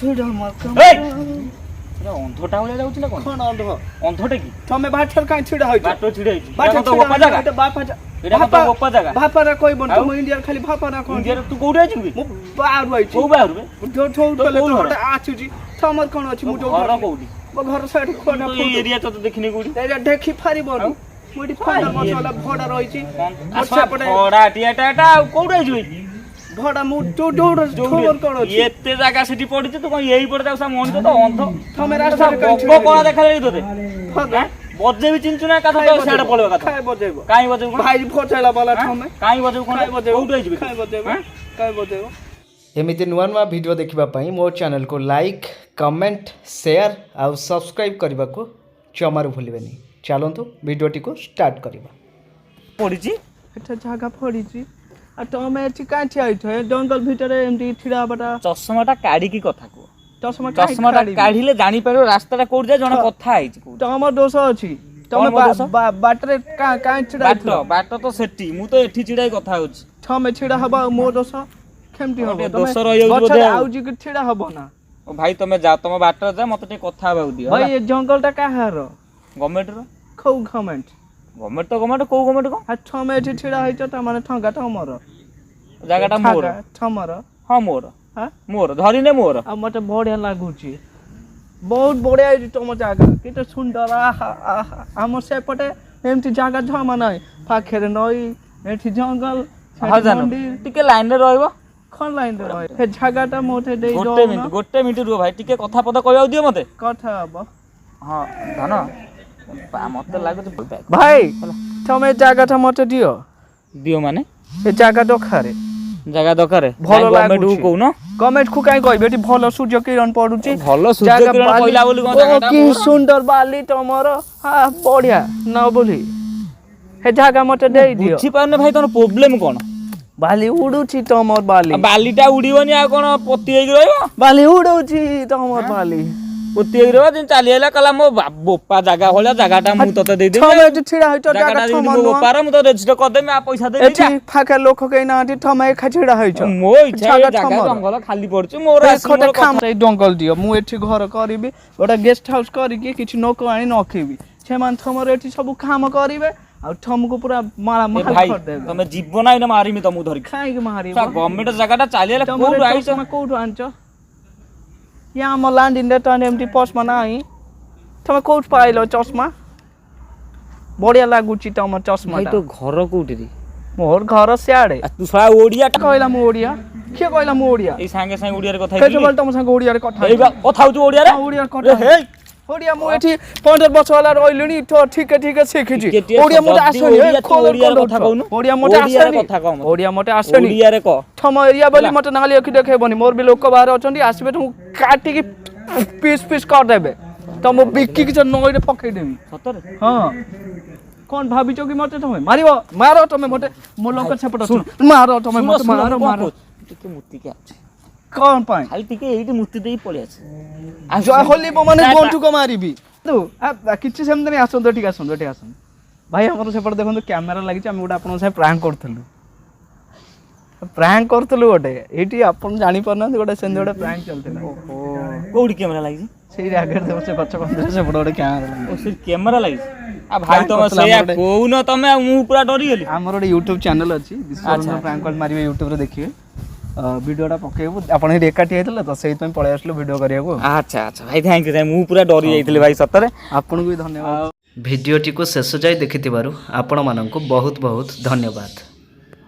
ଛିଡ଼ା ଅନ୍ଧଟା ଭଳିଆ ଯାଉଛି ନା କଣ? କଣ ଅନ୍ଧଟା କି? ତମେ ବାଟରେ କାଇଁ ଛିଡ଼ା ହେଇଛ? ବାଟରେ ଛିଡ଼ା ହେଇଛି। ବାଟରେ ତ ଗୋପା ଜାଗା। ଏଇଟା କଣ ତୋ ଗୋପା ଜାଗା? ବାପାରା କହିବନି ତମ ଇଣ୍ଡିଆରେ ଖାଲି ବାପାରା କଣ? ଇଣ୍ଡିଆରେ ତୁ କୋଉଠି ଆଇଛୁ କି? ମୁଁ ବାହାରୁ ଆଇଛି। କୋଉ ବାହାରୁ ବେ? ଯୋଉଠୁ ଗଲେ ତ ଗୋଟେ ଆସୁଛି। ତମର କଣ ଅଛି? ମୁଁ ଯୋଉ ଘର କୋଉଠି? ମୋ ଘର ସାଇଡ୍ ଖୋଲା ତୁ ଏଇ ଏରିଆ ତ ଦେଖିନି କୋଉଠି? ଏଇଟା ଦେଖି ପାରିବନି। ମୁଁ ଏଠି 15 ବର୍ଷ ହେଲା ଭଡ଼ା ରହିଛି। ଭଡ଼ା ଟିଆଟା ଏଟା ଆଉ କୋଉଠି ଆଇଛୁ ଭାଇ? ଭଡ଼ା ମୁଁ ଯୋଉ କଣ ଅଛି? ଏତେ ଜାଗା ସେଠି ପଡିଛି ତୁ କଣ ଏଇ ପଟେ ଯାଉଛ ମଣିଷ ତ ଅନ୍ଧ। ତମେ ରାସ୍ତାରେ କାଇଁ ବଗ କଣ ଦେଖାଯାଉଛି ତୋତେ? ବଜେଇବି ଚିଞ୍ଚୁ ନା କଥା ତ ସିଆଡେ ପଳେଇବା କଥା। କାଇଁ ବଜେଇବ? କାଇଁ ବଜେଇବୁ କଣ? ଭାଇ ଫଚେଇଲା ବାଲା ତମେ। କାଇଁ ବଜେଇବୁ କଣ? କୋଉଠି ଆଇଛୁ କାଇଁ ବଜେଇବ? କାଇଁ ବଜେଇବ? एमिति नुआ नुआ वीडियो देखिबा पई मो चैनल को लाइक कमेंट शेयर आउ सब्सक्राइब करबा को जमारू भूलिबेनी। चलंतु वीडियोटी को स्टार्ट करबा। पड़िची एटा जागा पड़िची आ तमे एठी काई छियाइछ ए जंगल भीतर एमती छिड़ा बटा चश्माटा काढी की कथा को चश्माटा काढिले जानि पारो रास्ताटा कोड जाय जण कथा आइची को तमर दोष अछि तमे बाटरे काई छिड़ा बाट तो सेठी मु तो एठी छिड़ाई कथा होछि तमे छिड़ा हबा मो दोष केमती हबो दोष रहि जाउ बोधे आउजी कि छिड़ा हबो ना ओ भाई तमे जा तम बाट जा मते टे कथा बाउ दियो भाई ए जंगलटा काहार गवर्नमेंट रो खौ गवर्नमेंट तो गवर्नमेंट को गवर्नमेंट को आ तमे एठी छिड़ा हैछ त माने ठंगा तमर जागाटा मोर तमर हां मोर हां मोर धरी ने मोर आ मते बढ़िया लागुची बहुत बढ़िया है तुम जागा केते सुंदर आम सेपटे एमती जागा जमा नै पाखेर नई एठी जंगल मंदिर टिके लाइन रे रहइबो कोन लाइन रे रह हे जागाटा मोते दे गोटे मिनिट रुह भाई टिके कथा पता कहौ दियो मते कथा हबो हां धन मते लागु भाई तमे जागाटा मते दियो दियो माने ए जागा दखारे জায়গা দরকারে ভালো গভর্নমেন্ট কো কোন গভর্নমেন্ট কো কাই কইবে এটি ভালো সূর্য কিরণ পড়ুচি ভালো সূর্য কিরণ কইলা বলি কোন জায়গাটা কি সুন্দর বালি তোমার হ্যাঁ বড়িয়া না বলি হে জায়গা মতে দেই দিও বুঝি পারনে ভাই তোর প্রবলেম কোন বালি উড়ুচি তোমার বালি বালিটা উড়িবনি আর কোন পতি হই রইবো বালি উড়ুচি তোমার বালি পতি হই রইবো দিন চালি আইলা কলা মো ବୋପା জায়গা হলা জায়গাটা মু ততে দেই দেই তুমি এটি ছিড়া হইতো জায়গা তোমার মো ବୋପାର মু তো রেজিস্টার কর দেমি আ পয়সা দেই এটি ফাঁকা লোক কেই না এটি তুমি একা ছিড়া হইছো মো ইচ্ছা জায়গা জঙ্গল খালি পড়ছি মোর খটে খাম এই জঙ্গল দিও মু এটি ঘর করিবি ওটা গেস্ট হাউস করি কি কিছু লোক আনি নখিবি সেমান তোমার এটি সব কাম করিবে আর থমকু পুরা মারা মাল কর দেবে তুমি জীবন আইনা মারিমি তমু ধরি খাই কি মারিব গভর্নমেন্ট জায়গাটা চালি আইলা কোড আইছো তুমি কোড আনছো ইয়া আমার ল্যান্ড ইন দ্যাট টাইম এমটি পসমা নাই তুমি কোড পাইলো চশমা বড়িয়া লাগুচি তোমার চশমা ভাই তো ঘর কোউটি রে মোর ঘর সিয়াড়ে তু সা ওড়িয়া কইলা মু ওড়িয়া কি কইলা মু ওড়িয়া এই সাঙ্গে সাঙ্গে ওড়িয়ার কথা কেতে বল তোমার সঙ্গে ওড়িয়ার কথা এই কথা হচ্ছে ওড়িয়ারে ওড়িয়ার কথা হেই ওড়িয়া মু এটি 15 বছর হলা রইলনি তো ঠিক শিখেছি ওড়িয়া মোটা আসনি ওড়িয়ার কথা কওনো ওড়িয়া মোটা আসনি ওড়িয়া মোটা আসনি ওড়িয়ারে ক থম এরিয়া বলি মতে নালি অখি দেখাইবনি মোর বি লোক বাহার অছন্তি আসবে তো কাটি কি পিস কর দেবে তো মু বিকি কিছু নইরে পকাই দেবি সতরে হ্যাঁ কোন ভাবিছো কি মতে তুমি মারিব মারো তুমি মতে মো লোক সেপট শুন মারো তুমি মতে মারো টিকে মুতিকে আছে কোন পাই খালি টিকে এইটি মুতি দেই পড়ে আছে জয় হলি মানে বন্ধু কো মারিবি তো কিছু সেমনি আসুন তো ঠিক আসুন ভাই আমার সেপট দেখুন ক্যামেরা লাগিছে আমি ওটা আপনার সাথে প্রাঙ্ক করতলু ওটে এটি আপন জানি পারনা ওটা সেন্দি ওটা প্রাঙ্ক চলতেলা ওহো কোউডি ক্যামেরা লাগিছে সেই আগে দেবছে গচ্ছ বন্ধ সেপট ওটা ক্যামেরা লাগিছে ও সেই ক্যামেরা লাগিছে आ भाई तुम सेया कोउन तमे मु पूरा डरी गेली हमर ओडे YouTube चैनल अछि बिस्वरंजन प्रैंक कॉल मारिबे YouTube रे देखिए वीडियोटा पकेबो आपण हे एकाठी आइतले त सेहि तमे पळे आसलो वीडियो करिया को अच्छा भाई थैंक यू मु पूरा डरी जाइतले भाई सतरे आपन को भी धन्यवाद भिडियोटी को शेष जाय देखिथिबारु आपण माननकु बहुत बहुत धन्यवाद।